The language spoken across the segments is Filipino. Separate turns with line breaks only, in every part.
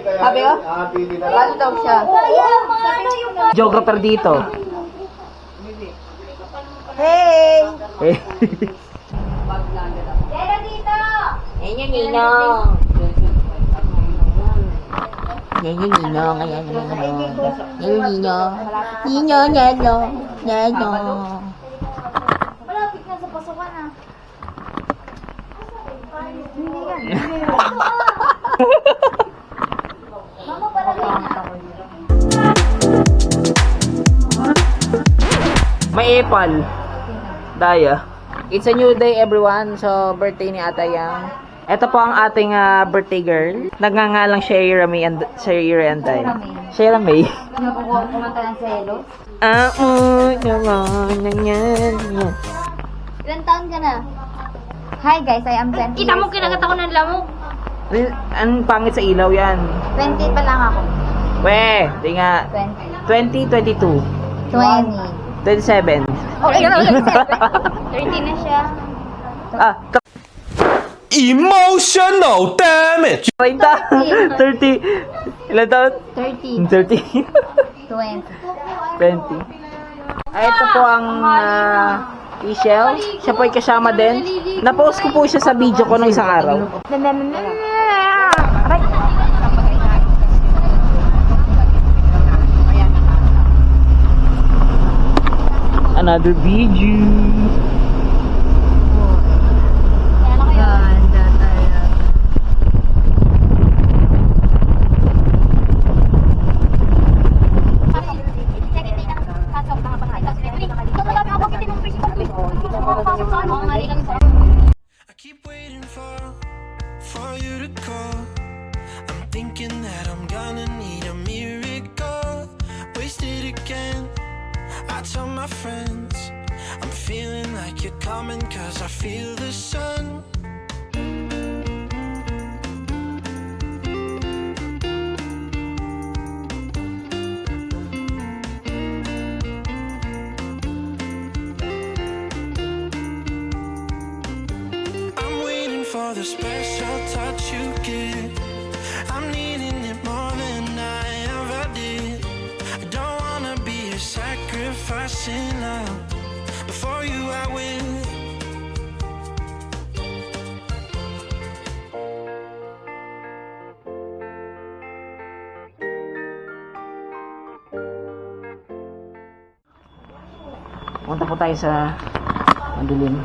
Sabi ko? Paano daw siya?
Geographer dito.
Hey!
Eh.
Kaya dito!
Yan yung ninong. Yan yung ninong. Ayan yung ninong. Yan yung ninong. Ninong, ninong. Ninong.
Malapit na sa pasukan ah. Hindi yan. Mama, palagay na.
May epal. Daya. It's a new day everyone. So, birthday ni Ata Yang. Ito po ang ating birthday girl. Nagngangalang Sherry and Day. Sherry May.
Kumanta ng selos. Ilan taon ka na? Hi guys, I am 20.
Kita mo kinagat ako ng lamok.
Ang pangit sa ilaw yan.
20 pa lang ako.
We, di nga.
20.
20, 22,
20.
27.
Oh, 30 na siya.
Emotional damage.
30. 30. Ilan taon?
30.
30.
20.
20. Ito po ang Ishel. Siya po ay kasama din. Na-post ko po siya sa video ko ng isang araw. Another video.
Ganda tayo.
I keep waiting for you to call. I'm thinking that I'm gonna need a miracle. Wasted again. I tell my friends I'm feeling like you're coming 'cause I feel the sun. I'm waiting for the special touch you give. I'm needing it more than I ever did. I don't wanna be a sacrifice in love. Before you I will.
Punta po tayo sa madilim.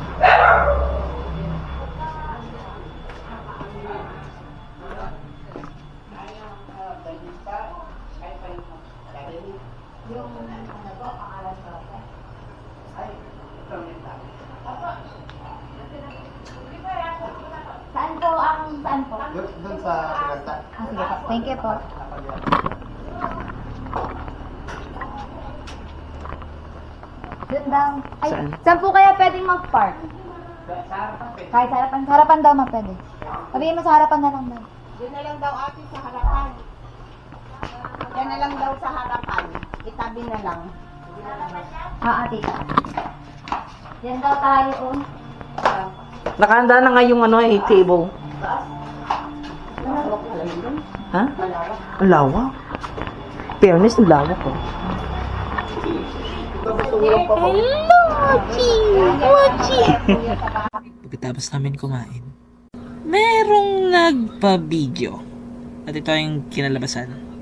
Saan po saan po?
Doon sa Pilanta.
Sige po. Thank you po. Doon daw. Ay,
Saan?
saan po kaya pwedeng mag-park? Kahit sa harapan. Sa harapan daw pwede. Sabihin mo sa harapan na lang daw.
Yun na lang daw ate sa harapan. Yan na lang daw sa harapan. Itabi na lang.
Ate. Yan daw tayo oh.
Nakahanda na nga yung table. Ha? Ang lawak. Fairness, ang lawak ko. Pagkatapos namin kumain, merong nagpa-video. At ito yung kinalabasan.